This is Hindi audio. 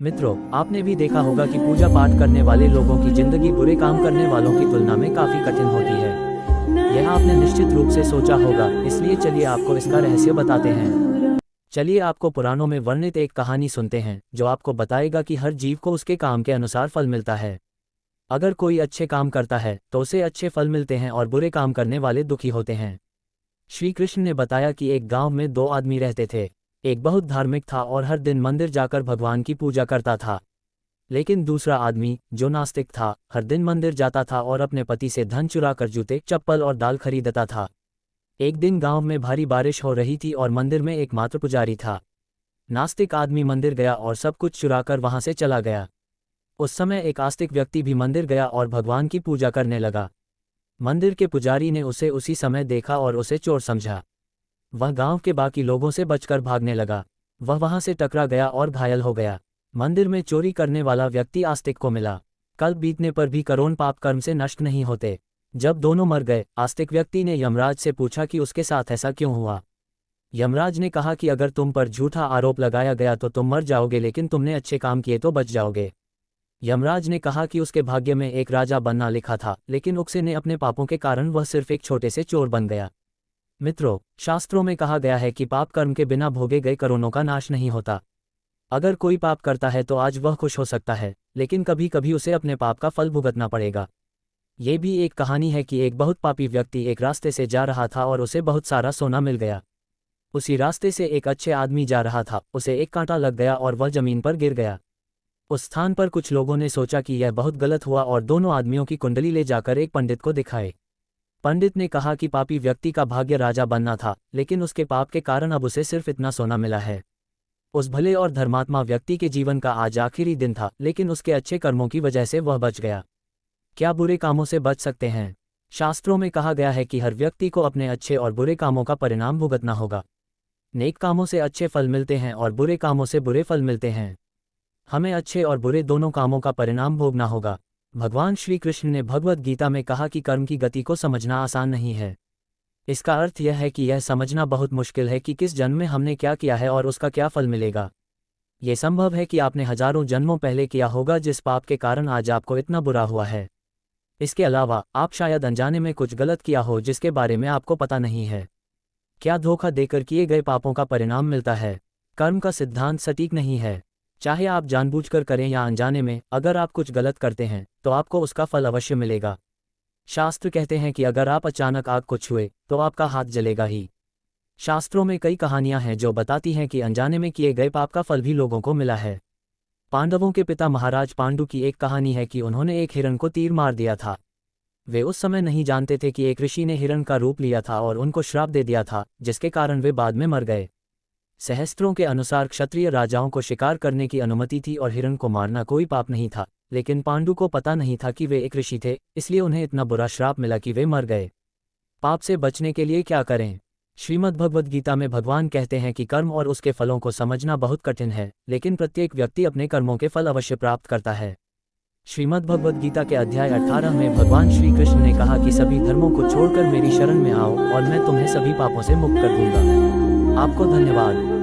मित्रों, आपने भी देखा होगा कि पूजा पाठ करने वाले लोगों की जिंदगी बुरे काम करने वालों की तुलना में काफी कठिन होती है। यह आपने निश्चित रूप से सोचा होगा, इसलिए चलिए आपको इसका रहस्य बताते हैं। चलिए आपको पुराणों में वर्णित एक कहानी सुनते हैं जो आपको बताएगा कि हर जीव को उसके काम के अनुसार फल मिलता है। अगर कोई अच्छे काम करता है तो उसे अच्छे फल मिलते हैं और बुरे काम करने वाले दुखी होते हैं। श्री कृष्ण ने बताया कि एक गांव में दो आदमी रहते थे। एक बहुत धार्मिक था और हर दिन मंदिर जाकर भगवान की पूजा करता था। लेकिन दूसरा आदमी, जो नास्तिक था, हर दिन मंदिर जाता था और अपने पति से धन चुरा कर जूते, चप्पल और दाल खरीदता था। एक दिन गांव में भारी बारिश हो रही थी और मंदिर में एकमात्र पुजारी था। नास्तिक आदमी मंदिर गया और सब कुछ चुराकर वहां से चला गया। उस समय एक आस्तिक व्यक्ति भी मंदिर गया और भगवान की पूजा करने लगा। मंदिर के पुजारी ने उसे उसी समय देखा और उसे चोर समझा। वह गांव के बाकी लोगों से बचकर भागने लगा। वह वहां से टकरा गया और घायल हो गया। मंदिर में चोरी करने वाला व्यक्ति आस्तिक को मिला। कल बीतने पर भी करोड़ पाप कर्म से नष्ट नहीं होते। जब दोनों मर गए, आस्तिक व्यक्ति ने यमराज से पूछा कि उसके साथ ऐसा क्यों हुआ। यमराज ने कहा कि अगर तुम पर झूठा आरोप लगाया गया तो तुम मर जाओगे, लेकिन तुमने अच्छे काम किए तो बच जाओगे। यमराज ने कहा कि उसके भाग्य में एक राजा बनना लिखा था, लेकिन उकसे ने अपने पापों के कारण वह सिर्फ एक छोटे से चोर बन गया। मित्रों, शास्त्रों में कहा गया है कि पाप कर्म के बिना भोगे गए करोड़ों का नाश नहीं होता। अगर कोई पाप करता है तो आज वह खुश हो सकता है, लेकिन कभी कभी उसे अपने पाप का फल भुगतना पड़ेगा। ये भी एक कहानी है कि एक बहुत पापी व्यक्ति एक रास्ते से जा रहा था और उसे बहुत सारा सोना मिल गया। उसी रास्ते से एक अच्छे आदमी जा रहा था, उसे एक कांटा लग गया और वह जमीन पर गिर गया। उस स्थान पर कुछ लोगों ने सोचा कि यह बहुत गलत हुआ और दोनों आदमियों की कुंडली ले जाकर एक पंडित को दिखाए। पंडित ने कहा कि पापी व्यक्ति का भाग्य राजा बनना था, लेकिन उसके पाप के कारण अब उसे सिर्फ इतना सोना मिला है। उस भले और धर्मात्मा व्यक्ति के जीवन का आज आखिरी दिन था, लेकिन उसके अच्छे कर्मों की वजह से वह बच गया। क्या बुरे कामों से बच सकते हैं? शास्त्रों में कहा गया है कि हर व्यक्ति को अपने अच्छे और बुरे कामों का परिणाम भुगतना होगा। नेक कामों से अच्छे फल मिलते हैं और बुरे कामों से बुरे फल मिलते हैं। हमें अच्छे और बुरे दोनों कामों का परिणाम भोगना होगा। भगवान श्री कृष्ण ने भगवद गीता में कहा कि कर्म की गति को समझना आसान नहीं है। इसका अर्थ यह है कि यह समझना बहुत मुश्किल है कि किस जन्म में हमने क्या किया है और उसका क्या फल मिलेगा। ये संभव है कि आपने हजारों जन्मों पहले किया होगा जिस पाप के कारण आज आपको इतना बुरा हुआ है। इसके अलावा आप शायद अनजाने में कुछ गलत किया हो जिसके बारे में आपको पता नहीं है। क्या धोखा देकर किए गए पापों का परिणाम मिलता है? कर्म का सिद्धांत सटीक नहीं है। चाहे आप जानबूझकर करें या अनजाने में, अगर आप कुछ गलत करते हैं तो आपको उसका फल अवश्य मिलेगा। शास्त्र कहते हैं कि अगर आप अचानक आग को छुए तो आपका हाथ जलेगा ही। शास्त्रों में कई कहानियां हैं जो बताती हैं कि अनजाने में किए गए पाप का फल भी लोगों को मिला है। पांडवों के पिता महाराज पांडु की एक कहानी है कि उन्होंने एक हिरण को तीर मार दिया था। वे उस समय नहीं जानते थे कि एक ऋषि ने हिरण का रूप लिया था और उनको श्राप दे दिया था, जिसके कारण वे बाद में मर गए। सहस्त्रों के अनुसार क्षत्रिय राजाओं को शिकार करने की अनुमति थी और हिरण को मारना कोई पाप नहीं था, लेकिन पांडु को पता नहीं था कि वे एक ऋषि थे, इसलिए उन्हें इतना बुरा श्राप मिला कि वे मर गए। पाप से बचने के लिए क्या करें? श्रीमद् भगवद गीता में भगवान कहते हैं कि कर्म और उसके फलों को समझना बहुत कठिन है, लेकिन प्रत्येक व्यक्ति अपने कर्मों के फल अवश्य प्राप्त करता है। श्रीमद् भगवद गीता के अध्याय 18 में भगवान श्री कृष्ण ने कहा कि सभी धर्मों को छोड़कर मेरी शरण में आओ और मैं तुम्हें सभी पापों से मुक्त कर दूंगा। आपको धन्यवाद।